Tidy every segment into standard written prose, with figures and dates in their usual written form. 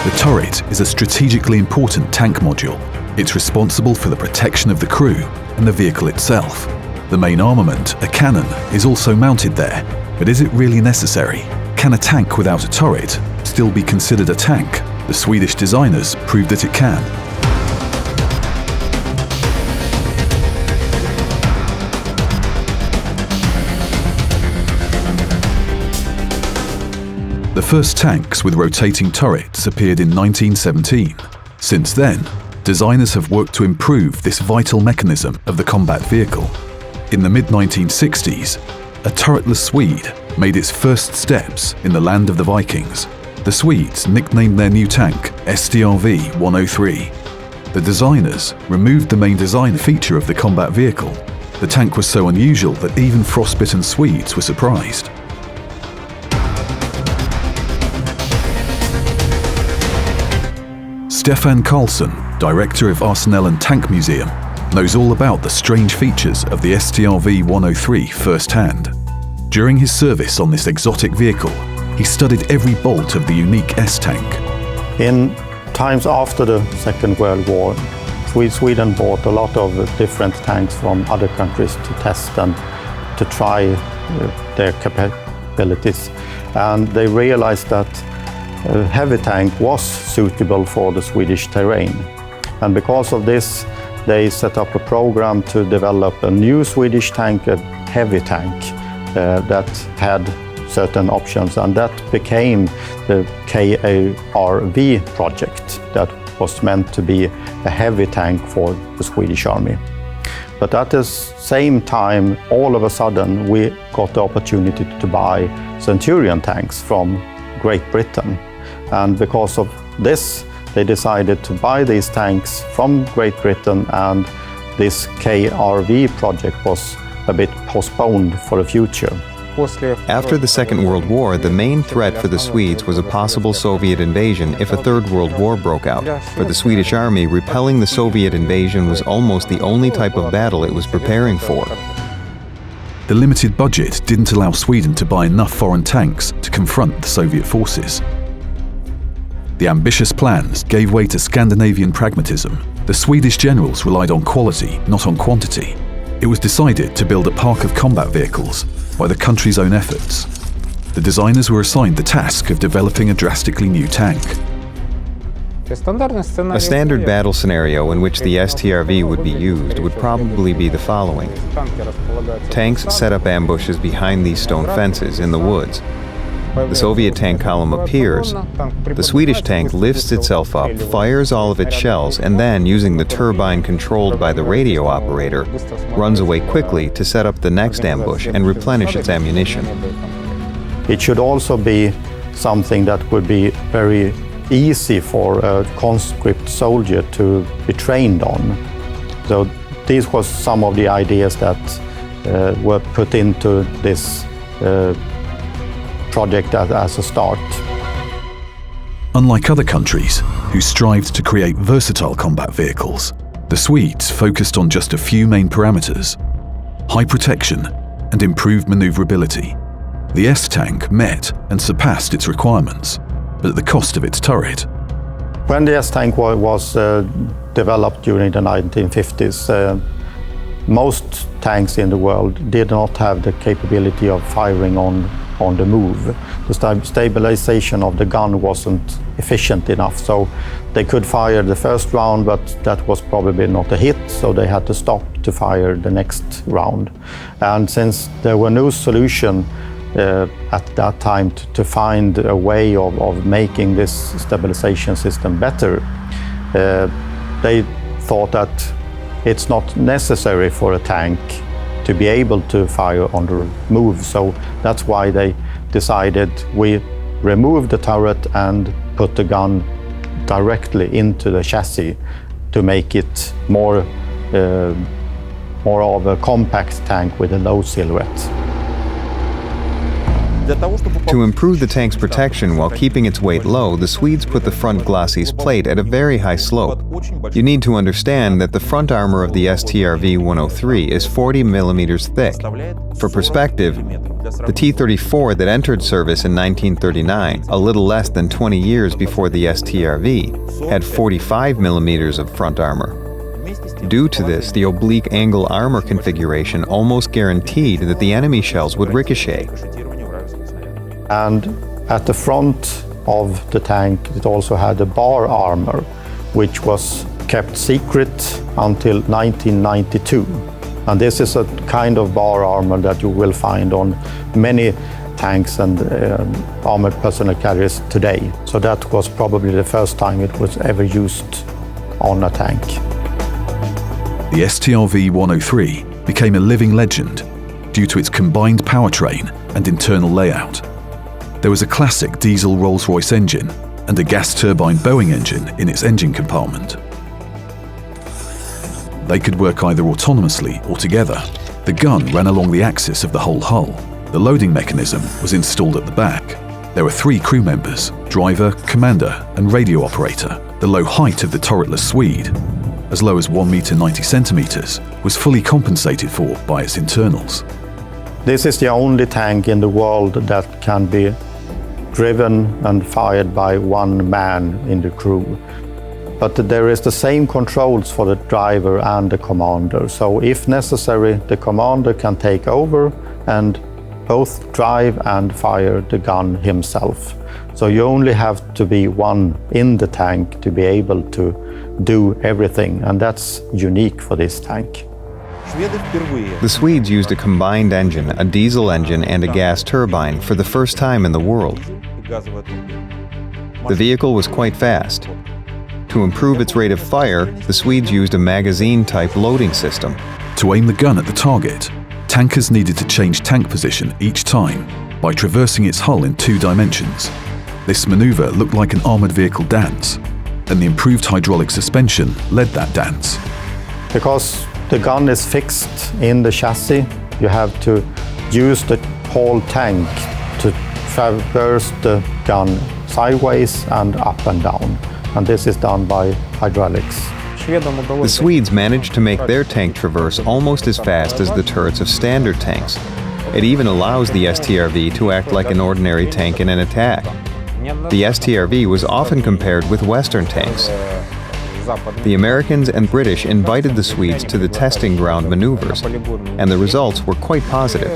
The turret is a strategically important tank module. It's responsible for the protection of the crew and the vehicle itself. The main armament, a cannon, is also mounted there. But is it really necessary? Can a tank without a turret still be considered a tank? The Swedish designers proved that it can. The first tanks with rotating turrets appeared in 1917. Since then, designers have worked to improve this vital mechanism of the combat vehicle. In the mid-1960s, a turretless Swede made its first steps in the land of the Vikings. The Swedes nicknamed their new tank Strv-103. The designers removed the main design feature of the combat vehicle. The tank was so unusual that even frostbitten Swedes were surprised. Stefan Karlsson, director of Arsenal Tank Museum, knows all about the strange features of the Strv-103 firsthand. During his service on this exotic vehicle, he studied every bolt of the unique S-tank. In times after the Second World War, Sweden bought a lot of different tanks from other countries to test and to try their capabilities. And they realized that a heavy tank was suitable for the Swedish terrain. And because of this, they set up a program to develop a new Swedish tank, a heavy tank, that had certain options, and that became the KARV project that was meant to be a heavy tank for the Swedish Army. But at the same time, all of a sudden, we got the opportunity to buy Centurion tanks from Great Britain. And because of this, they decided to buy these tanks from Great Britain, and this KRV project was a bit postponed for the future. After the Second World War, the main threat for the Swedes was a possible Soviet invasion if a Third World War broke out. For the Swedish Army, repelling the Soviet invasion was almost the only type of battle it was preparing for. The limited budget didn't allow Sweden to buy enough foreign tanks to confront the Soviet forces. The ambitious plans gave way to Scandinavian pragmatism. The Swedish generals relied on quality, not on quantity. It was decided to build a park of combat vehicles by the country's own efforts. The designers were assigned the task of developing a drastically new tank. A standard battle scenario in which the STRV would be used would probably be the following. Tanks set up ambushes behind these stone fences in the woods. The Soviet tank column appears. The Swedish tank lifts itself up, fires all of its shells, and then, using the turbine controlled by the radio operator, runs away quickly to set up the next ambush and replenish its ammunition. It should also be something that would be very easy for a conscript soldier to be trained on. So these were some of the ideas that were put into this project as a start. Unlike other countries who strived to create versatile combat vehicles, the Swedes focused on just a few main parameters: high protection and improved maneuverability. The S-tank met and surpassed its requirements, but at the cost of its turret. When the S-tank was developed during the 1950s, most tanks in the world did not have the capability of firing on the move. The stabilization of the gun wasn't efficient enough, so they could fire the first round, but that was probably not a hit, so they had to stop to fire the next round. And since there were no solution at that time to find a way of making this stabilization system better, they thought that it's not necessary for a tank to be able to fire on the move. So that's why they decided we remove the turret and put the gun directly into the chassis to make it more of a compact tank with a low silhouette. To improve the tank's protection while keeping its weight low, the Swedes put the front glacis plate at a very high slope. You need to understand that the front armor of the Strv-103 is 40 millimeters thick. For perspective, the T-34 that entered service in 1939, a little less than 20 years before the Strv, had 45 millimeters of front armor. Due to this, the oblique angle armor configuration almost guaranteed that the enemy shells would ricochet. And at the front of the tank, it also had a bar armor, which was kept secret until 1992. And this is a kind of bar armor that you will find on many tanks and armored personnel carriers today. So that was probably the first time it was ever used on a tank. The Strv-103 became a living legend due to its combined powertrain and internal layout. There was a classic diesel Rolls-Royce engine and a gas turbine Boeing engine in its engine compartment. They could work either autonomously or together. The gun ran along the axis of the whole hull. The loading mechanism was installed at the back. There were 3 crew members: driver, commander, and radio operator. The low height of the turretless Swede, as low as 1 meter 90 centimeters, was fully compensated for by its internals. This is the only tank in the world that can be driven and fired by one man in the crew. But there is the same controls for the driver and the commander. So if necessary, the commander can take over and both drive and fire the gun himself. So you only have to be one in the tank to be able to do everything, and that's unique for this tank. The Swedes used a combined engine, a diesel engine and a gas turbine for the first time in the world. The vehicle was quite fast. To improve its rate of fire, the Swedes used a magazine-type loading system. To aim the gun at the target, tankers needed to change tank position each time by traversing its hull in 2 dimensions. This maneuver looked like an armored vehicle dance, and the improved hydraulic suspension led that dance. Because the gun is fixed in the chassis, you have to use the whole tank to traverse the gun sideways and up and down. And this is done by hydraulics. The Swedes managed to make their tank traverse almost as fast as the turrets of standard tanks. It even allows the Strv to act like an ordinary tank in an attack. The Strv was often compared with Western tanks. The Americans and British invited the Swedes to the testing ground maneuvers, and the results were quite positive.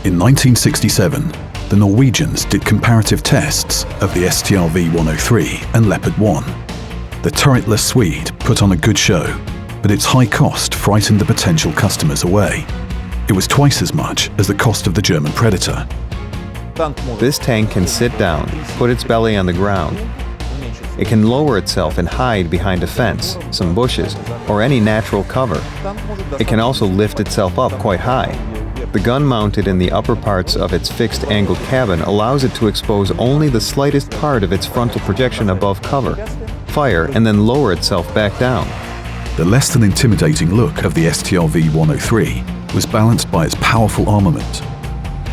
In 1967, the Norwegians did comparative tests of the Strv-103 and Leopard 1. The turretless Swede put on a good show, but its high cost frightened the potential customers away. It was twice as much as the cost of the German Predator. This tank can sit down, put its belly on the ground. It can lower itself and hide behind a fence, some bushes, or any natural cover. It can also lift itself up quite high. The gun mounted in the upper parts of its fixed angled cabin allows it to expose only the slightest part of its frontal projection above cover, fire, and then lower itself back down. The less than intimidating look of the Strv-103 was balanced by its powerful armament.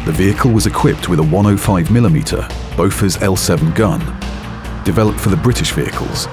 The vehicle was equipped with a 105mm Bofors L7 gun, developed for the British vehicles,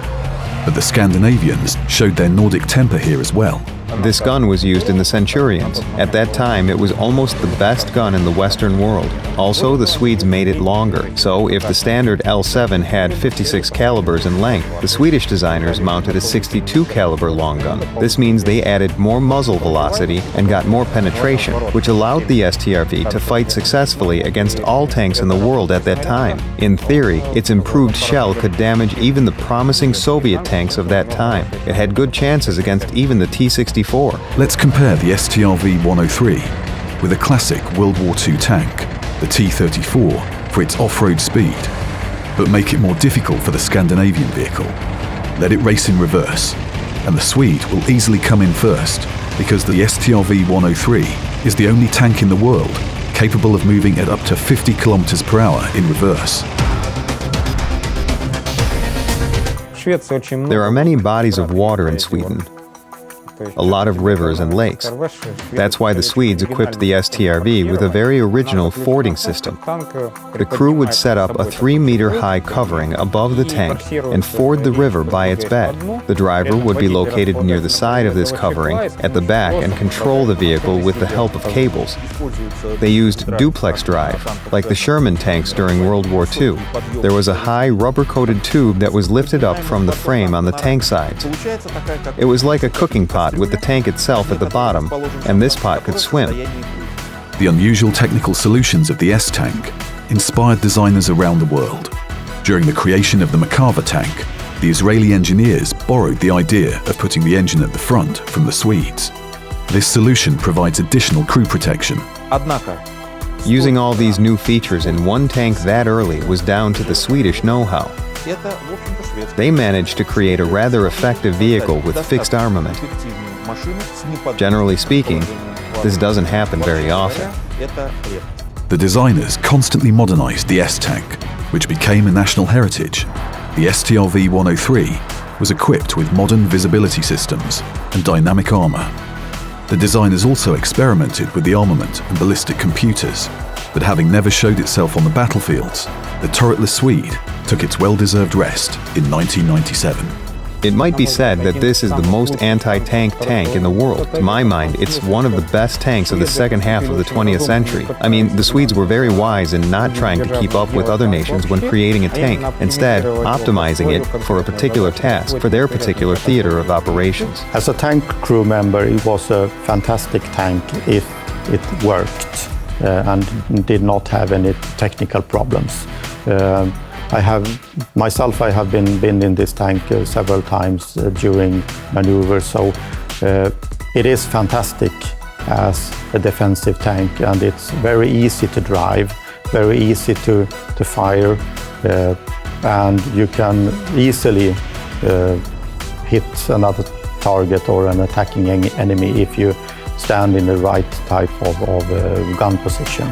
but the Scandinavians showed their Nordic temper here as well. This gun was used in the Centurions. At that time, it was almost the best gun in the Western world. Also, the Swedes made it longer, so if the standard L7 had 56 calibers in length, the Swedish designers mounted a 62 caliber long gun. This means they added more muzzle velocity and got more penetration, which allowed the Strv to fight successfully against all tanks in the world at that time. In theory, its improved shell could damage even the promising Soviet tanks of that time. It had good chances against even the T-64. Let's compare the Strv-103 with a classic World War II tank, the T-34, for its off-road speed, but make it more difficult for the Scandinavian vehicle. Let it race in reverse, and the Swede will easily come in first, because the Strv-103 is the only tank in the world capable of moving at up to 50 km per hour in reverse. There are many bodies of water in Sweden. a lot of rivers and lakes. That's why the Swedes equipped the Strv with a very original fording system. The crew would set up a 3-meter-high covering above the tank and ford the river by its bed. The driver would be located near the side of this covering at the back and control the vehicle with the help of cables. They used duplex drive, like the Sherman tanks during World War II. There was a high rubber-coated tube that was lifted up from the frame on the tank sides. It was like a cooking pot with the tank itself at the bottom, and this pot could swim. The unusual technical solutions of the S-tank inspired designers around the world. During the creation of the Merkava tank, the Israeli engineers borrowed the idea of putting the engine at the front from the Swedes. This solution provides additional crew protection. Using all these new features in one tank that early was down to the Swedish know-how. They managed to create a rather effective vehicle with fixed armament. Generally speaking, this doesn't happen very often. The designers constantly modernized the S-tank, which became a national heritage. The Strv-103 was equipped with modern visibility systems and dynamic armor. The designers also experimented with the armament and ballistic computers, but having never showed itself on the battlefields, the turretless Swede took its well-deserved rest in 1997. It might be said that this is the most anti-tank tank in the world. To my mind, it's one of the best tanks of the second half of the 20th century. I mean, the Swedes were very wise in not trying to keep up with other nations when creating a tank, instead optimizing it for a particular task, for their particular theater of operations. As a tank crew member, it was a fantastic tank if it worked and did not have any technical problems. I have been in this tank several times during maneuvers, so it is fantastic as a defensive tank, and it's very easy to drive, very easy to fire, and you can easily hit another target or an attacking enemy if you stand in the right type of gun position.